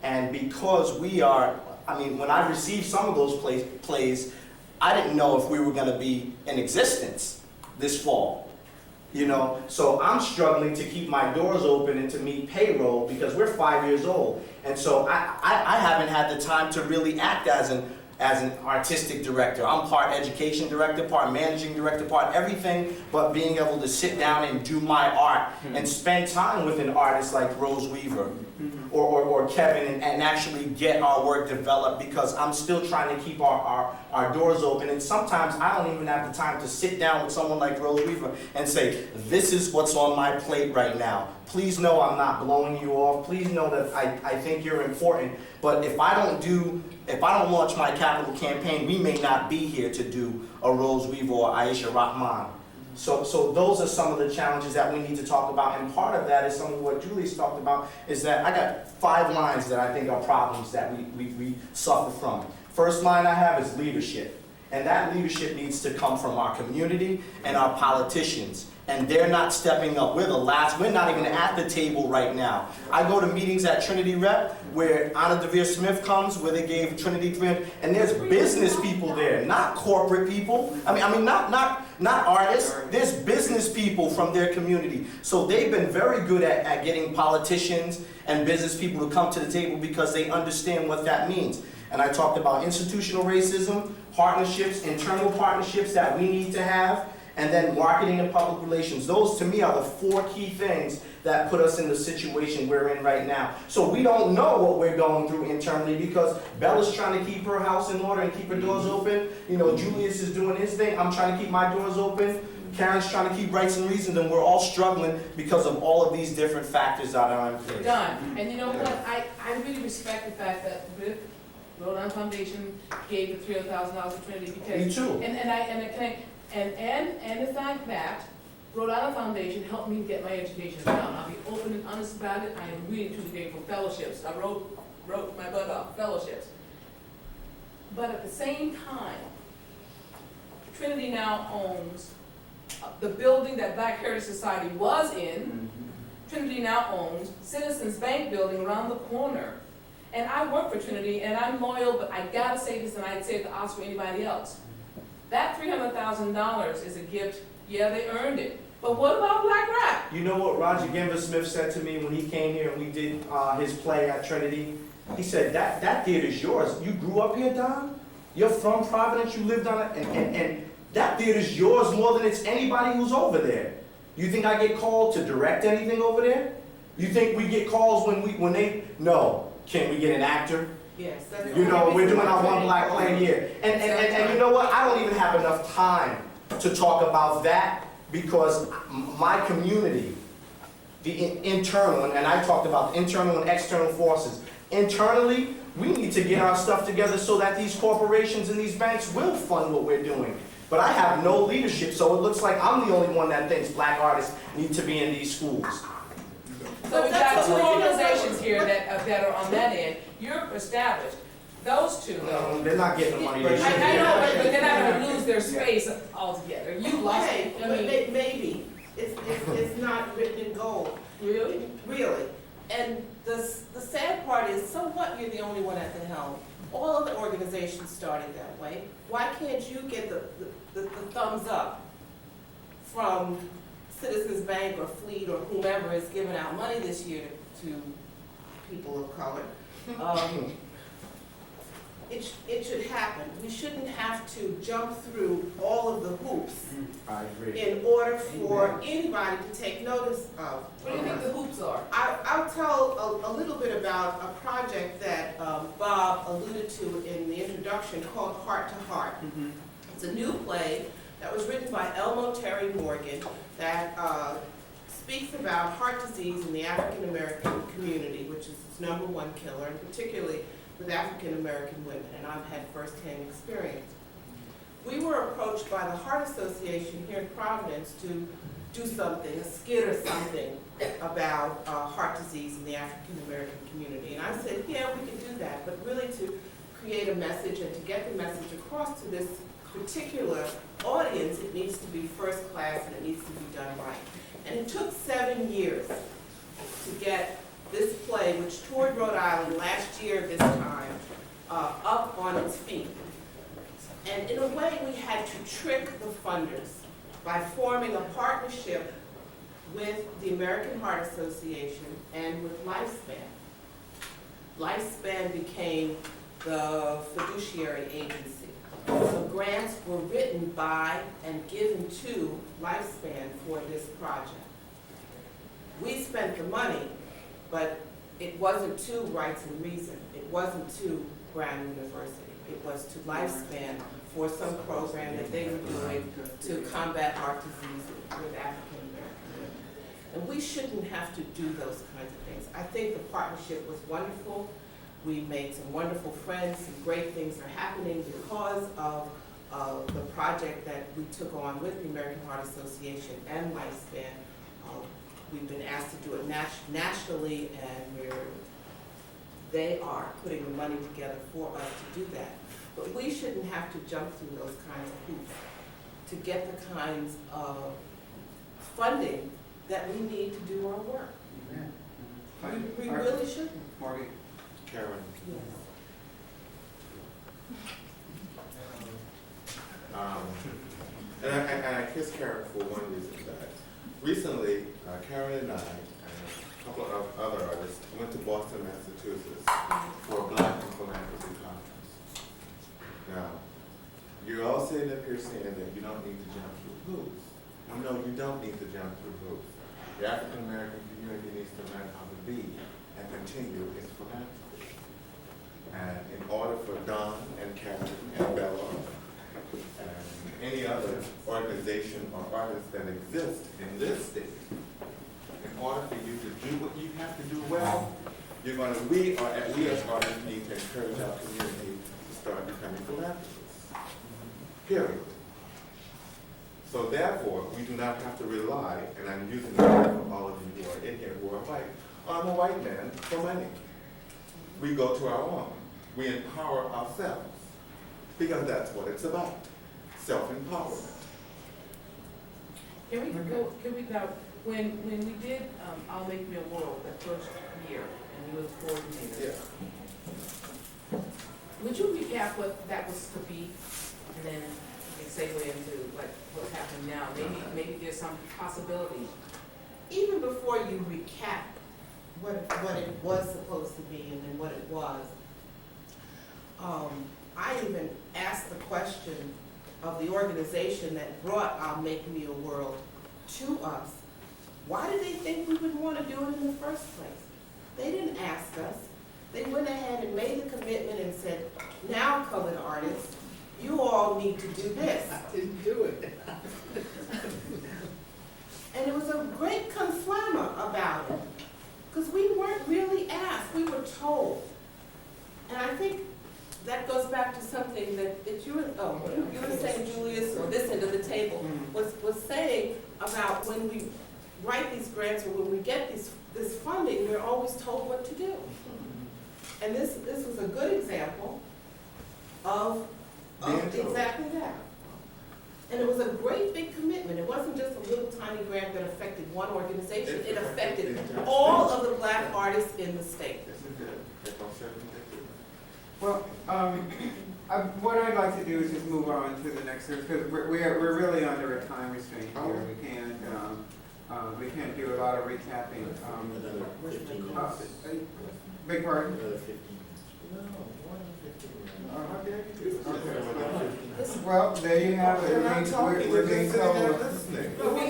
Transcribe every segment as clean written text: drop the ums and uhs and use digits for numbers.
And because we are, I mean, when I received some of those plays, I didn't know if we were going to be in existence this fall. You know, so I'm struggling to keep my doors open and to meet payroll because we're 5 years old. And so I haven't had the time to really act as an artistic director. I'm part education director, part managing director, part everything, but being able to sit down and do my art and spend time with an artist like Rose Weaver or Kevin and actually get our work developed, because I'm still trying to keep our doors open. And sometimes I don't even have the time to sit down with someone like Rose Weaver and say, this is what's on my plate right now. Please know I'm not blowing you off. Please know that I think you're important. But if I don't launch my capital campaign, we may not be here to do a Rose Weaver or Aisha Rahman. So those are some of the challenges that we need to talk about, and part of that is some of what Julie's talked about, is that I got 5 lines that I think are problems that we suffer from. First line I have is leadership, and that leadership needs to come from our community and our politicians. And they're not stepping up. We're not even at the table right now. I go to meetings at Trinity Rep where Anna DeVere Smith comes, where they gave Trinity 300, and there's business people there, not corporate people. I mean, not artists. There's business people from their community. So they've been very good at getting politicians and business people to come to the table because they understand what that means. And I talked about institutional racism, partnerships, internal partnerships that we need to have, and then marketing and public relations. Those, to me, are the 4 key things that put us in the situation we're in right now. So we don't know what we're going through internally because Bella's trying to keep her house in order and keep her doors open. You know, Julius is doing his thing. I'm trying to keep my doors open. Karen's trying to keep rights and reasons, and we're all struggling because of all of these different factors that are in place. Done. And you know what? I really respect the fact that Rhode Island Foundation gave the $300,000 to Trinity because. Me too. And the fact that Rhode Island Foundation helped me get my education done. I'll be open and honest about it. I am really truly grateful. Fellowships. I wrote my butt off. Fellowships. But at the same time, Trinity now owns the building that Black Heritage Society was in. Trinity now owns Citizens Bank building around the corner. And I work for Trinity, and I'm loyal, but I gotta say this, and I'd say it to ask for anybody else. That $300,000 is a gift. Yeah, they earned it. But what about Black Rap? You know what Roger Gimbel Smith said to me when he came here and we did his play at Trinity? He said, that theater's yours. You grew up here, Don? You're from Providence, you lived on it, and that theater's yours more than it's anybody who's over there. You think I get called to direct anything over there? You think we get calls when they, no. Can we get an actor? Yes. You know, we're doing our one black play here. And you know what? I don't even have enough time to talk about that because my community, the internal, and I talked about internal and external forces. Internally, we need to get our stuff together so that these corporations and these banks will fund what we're doing. But I have no leadership, so it looks like I'm the only one that thinks black artists need to be in these schools. So we've got 2 organizations here that are on that end. You're established. Those 2, though. They're not getting the money. I know, but they're not going to lose their space altogether. You lost it. I mean, maybe. It's not written in gold. Really? Really. And the sad part is, so what, you're the only one at the helm. All of the organizations started that way. Why can't you get the thumbs up from Citizens Bank or Fleet or whomever is giving out money this year to people of color? It should happen. We shouldn't have to jump through all of the hoops I agree. in order for anybody to take notice of. What do you think the hoops are? I'll tell a little bit about a project that Bob alluded to in the introduction called Heart to Heart. It's a new play that was written by Elmo Terry Morgan that speaks about heart disease in the African American community, which is its #1 killer, and particularly with African American women, and I've had firsthand experience. We were approached by the Heart Association here in Providence to do something, a skit or something, about heart disease in the African American community. And I said, yeah, we can do that, but really to create a message and to get the message across to this particular audience, it needs to be first class and it needs to be done right. And it took 7 years to get this play, which toured Rhode Island last year this time, up on its feet. And in a way, we had to trick the funders by forming a partnership with the American Heart Association and with Lifespan. Lifespan became the fiduciary agency. So grants were written by and given to Lifespan for this project. We spent the money, but it wasn't to Rights and Reason. It wasn't to Brown University. It was to Lifespan for some program that they were doing to combat heart disease with African American women. And we shouldn't have to do those kinds of things. I think the partnership was wonderful. We made some wonderful friends. Some great things are happening because of the project that we took on with the American Heart Association and Lifespan. We've been asked to do it nationally, and they are putting the money together for us to do that. But we shouldn't have to jump through those kinds of hoops to get the kinds of funding that we need to do our work. We really shouldn't. Marty. Karen. Yes. And I kiss Karen for one reason, that recently, Karen and I and a couple of other artists went to Boston, Massachusetts for a Black and Philanthropy Conference. Now, you're all sitting up here saying that you don't need to jump through hoops. No, you don't need to jump through hoops. The African American community needs to learn how to be and continue its philanthropy. And in order for Don and Karen and Bella and any other organization or artist that exists in this state, in order for you to do what you have to do well, we as artists need to encourage our community to start becoming philanthropists. Period. So therefore, we do not have to rely, and I'm using the word for all of you who are in here who are white, on a white man for money. We go to our own. We empower ourselves, because that's what it's about, self-empowerment. Can we now, when we did I'll Make Me a World that first year, and you were the coordinator. Yeah. Would you recap what that was to be, and then we can segue into what's happening now? Maybe there's some possibility. Even before you recap what it was supposed to be and then what it was, I even asked the question of the organization that brought I'll Make Me a World to us. Why did they think we would want to do it in the first place? They didn't ask us. They went ahead and made the commitment and said, now colored artists, you all need to do this. I didn't do it. And it was a great conflama about it, because we weren't really asked, we were told. And I think that goes back to something that you were saying, Julius, or this end of the table, was saying about when we write these grants or when we get this funding, we're always told what to do. And this was a good example of exactly that. And it was a great big commitment. It wasn't just a little tiny grant that affected one organization. It affected all of the Black artists in the state. Well, what I'd like to do is just move on to the next, because we're really under a time restraint here. We can't do a lot of recapping. Another 15 minutes. Big pardon? Another 15 minutes. Well, there you have it. We're being told. We're being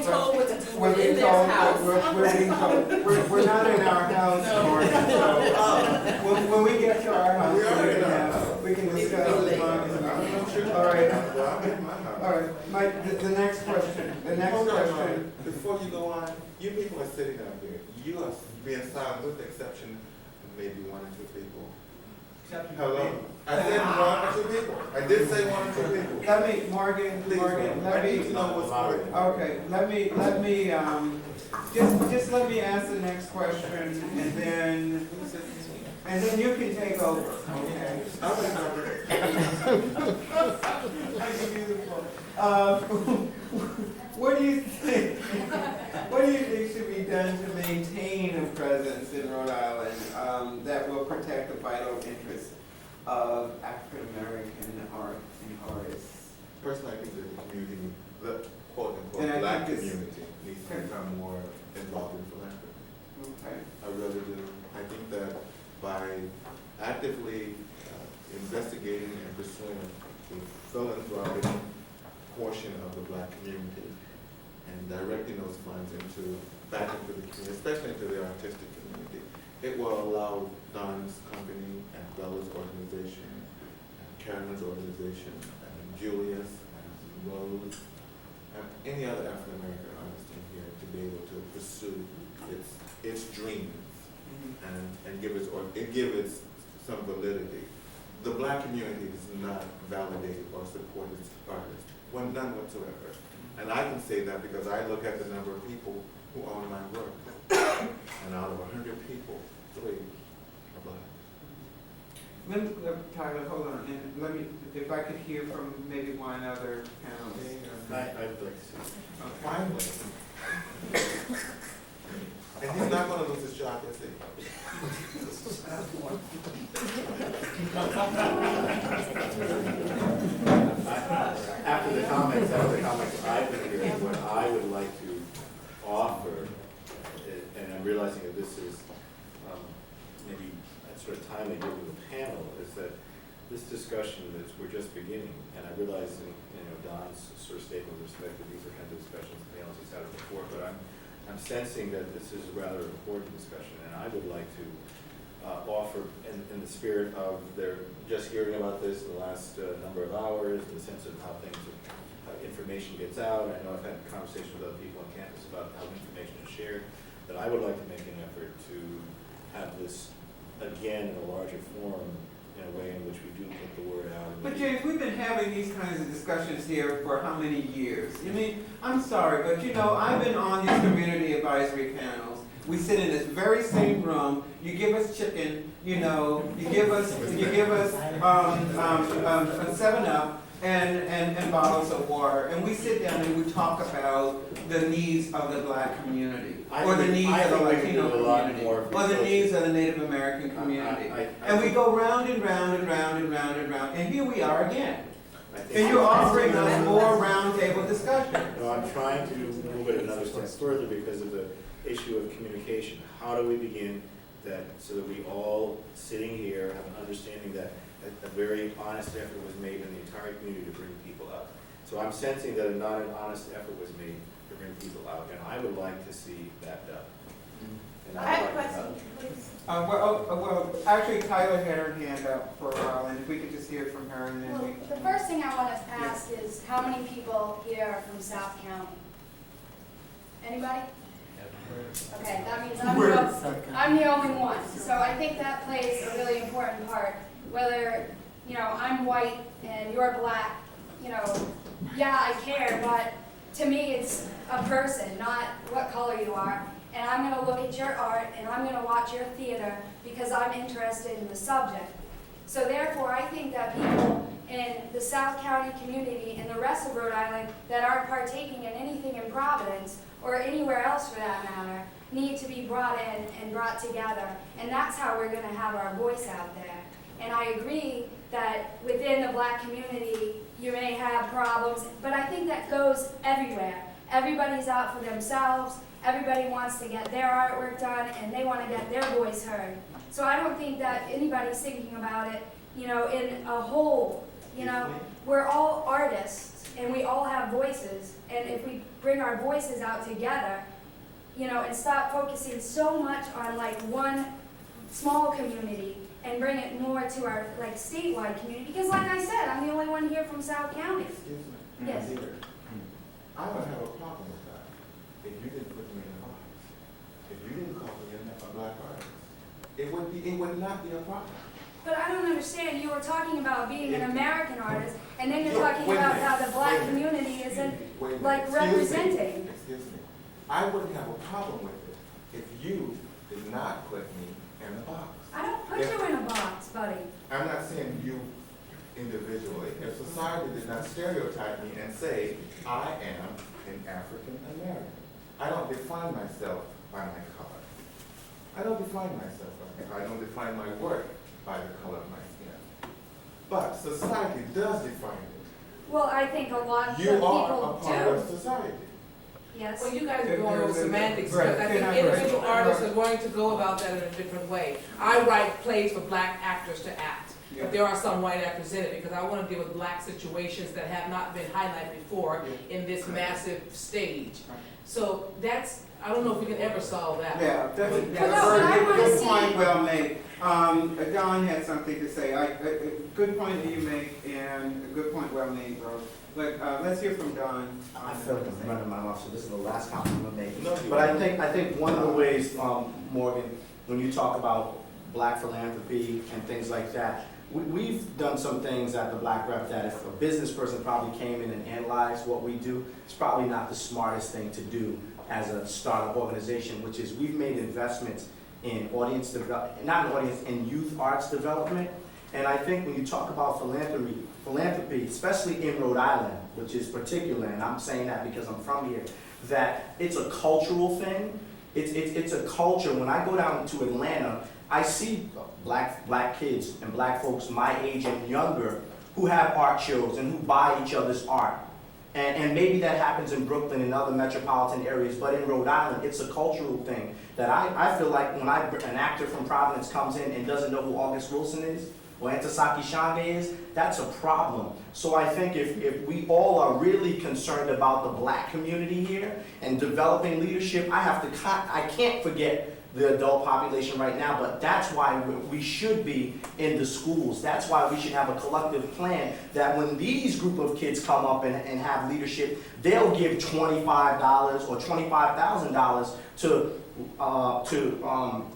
told what to do We're in being this told. house. We're being told. We're not in our house, Morgan. So when we get to our house, we can discuss as long as. All right. All right. Mike, the next question. The next question. Before you go on, you people are sitting out there. You are being silent with the exception of maybe one or two people. Hello? I said one or two people. I did say one or two people. Let me, Morgan, I need to know what's going on. okay, let me, just let me ask the next question, and then you can take over, okay? I'll take over. What do you think? What do you think should be done to maintain a presence in Rhode Island that will protect the vital interests of African American art and artists? Personally, I think that the community, the quote And I unquote black think it's- community needs to become more involved in philanthropy. Okay. I really do. I think that by actively investigating and pursuing the philanthropic portion of the black community and directing those funds back into the community, especially into the artistic community, it will allow Don's company and Bella's organization, and Carolyn's organization, and Julius, and Rose, and any other African American artist in here to be able to pursue its dreams and give it some validity. The black community does not validate or support its artists, none whatsoever. And I can say that because I look at the number of people who own my work, and out of 100 people, 3 are black. Tyler, hold on, and let me, if I could hear from maybe one other panelist. I'd like to see. Finally. And he's not gonna lose his job, is he? After the comments I've been hearing, what I would like to offer, and I'm realizing that this is maybe sort of timely given the panel, is that this discussion is we're just beginning, and I realize Don's sort of statement with respect to these are kind of discussions panels he's had it before, but I'm sensing that this is a rather important discussion, and I would like to offer, in the spirit of their just hearing about this in the last number of hours, in the sense of how how information gets out. I know I've had conversations with other people on campus about how information is shared, that I would like to make an effort to have this again in a larger forum, in a way in which we do put the word out. But James, we've been having these kinds of discussions here for how many years? I mean, I'm sorry, but I've been on these community advisory panels. We sit in this very same room. You give us chicken, you give us 7-Up and bottles of water, and we sit down and we talk about the needs of the black community, or the needs of the Latino community, or the needs of the Native American community. And we go round and round and round and round and round, and here we are again. And you're offering us more roundtable discussion. No, I'm trying to move it another step further because of the issue of communication. How do we begin that so that we all sitting here have an understanding that a very honest effort was made in the entire community to bring people out. So I'm sensing that not an honest effort was made to bring people out, and I would like to see that done. And I have a question, please. Well, actually, Tyler had her hand up for a while, and if we could just hear from her, and then Well, we. the first thing I want to ask is how many people here are from South County? Anybody? Okay, that means I'm the only one. So I think that plays a really important part. Whether, I'm white and you're black, yeah, I care, but to me it's a person, not what color you are. And I'm going to look at your art and I'm going to watch your theater because I'm interested in the subject. So therefore, I think that people in the South County community and the rest of Rhode Island that are partaking in anything in Providence or anywhere else for that matter need to be brought in and brought together. And that's how we're going to have our voice out there. And I agree that within the black community, you may have problems, but I think that goes everywhere. Everybody's out for themselves. Everybody wants to get their artwork done, and they want to get their voice heard. So I don't think that anybody's thinking about it, in a whole. We're all artists, and we all have voices. And if we bring our voices out together, and stop focusing so much on one small community and bring it more to our statewide community. Because like I said, I'm the only one here from South County. Excuse me. Yes. I would have a problem with that if you didn't put me in a box. If you didn't call me a black artist, it would not be a problem. But I don't understand. You were talking about being an American artist, and then you're Look, talking wait a about minute. how the black Wait a minute. community isn't Wait a minute. representing. Excuse me. I wouldn't have a problem with it if you did not put me in the box. I don't put If- you in a box, buddy. I'm not saying you individually. If society did not stereotype me and say, I am an African American. I don't define myself by my color. I don't define myself by my color. I don't define my work by the color of my skin. But society does define it. Well, I think a lot of You are a people part of do. society. Yes. Well, you guys are going over semantics, Right, because I think right, individual right. artists are going to go about that in a different way. I write plays for black actors to act, Yeah. but there are some white actors in it, because I want to deal with black situations that have not been highlighted before in this massive stage. So that's, I don't know if we can ever solve that. Yeah, that's a Well, no, but I very wanna good see- point, well made. Don had something to say. Good point that you make, and a good point, well made, Rose. But let's hear from Don. I feel like I'm running my mouth, so this is the last compliment I'm making. No, But I think one of the ways, Morgan, when you talk about black philanthropy and things like that, we've done some things at the Black Rep that if a business person probably came in and analyzed what we do, it's probably not the smartest thing to do as a startup organization, which is we've made investments in audience development, not in audience, in youth arts development. And I think when you talk about philanthropy, especially in Rhode Island, which is particular, and I'm saying that because I'm from here, that it's a cultural thing. It's a culture. When I go down to Atlanta, I see black kids and black folks my age and younger who have art shows and who buy each other's art. And maybe that happens in Brooklyn and other metropolitan areas, but in Rhode Island, it's a cultural thing that I feel like when an actor from Providence comes in and doesn't know who August Wilson is, or Antasaki Shange is, that's a problem. So I think if we all are really concerned about the black community here and developing leadership, I can't forget the adult population right now, but that's why we should be in the schools. That's why we should have a collective plan that when these group of kids come up and have leadership, they'll give $25 or $25,000 to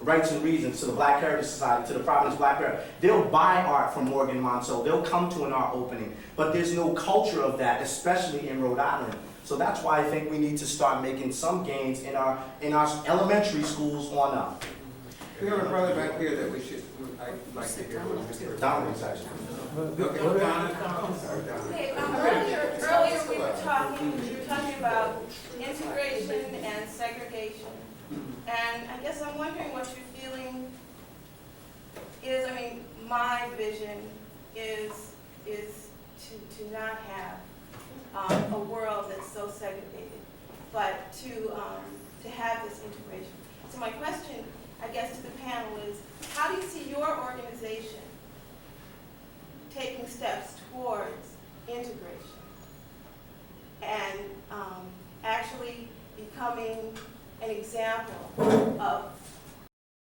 Rights and Reasons, to the Black Heritage Society, to the Providence Black Heritage. They'll buy art from Morgan Monceau. They'll come to an art opening. But there's no culture of that, especially in Rhode Island. So that's why I think we need to start making some gains in our elementary schools on up. We have a brother back here that I'd like to hear. Dominant's actually. Okay, Don. Okay, earlier we were talking about integration and segregation. And I guess I'm wondering what your feeling is. I mean, my vision is to not have a world that's so segregated, but to have this integration. So my question, I guess, to the panel is, how do you see your organization taking steps towards integration and actually becoming an example of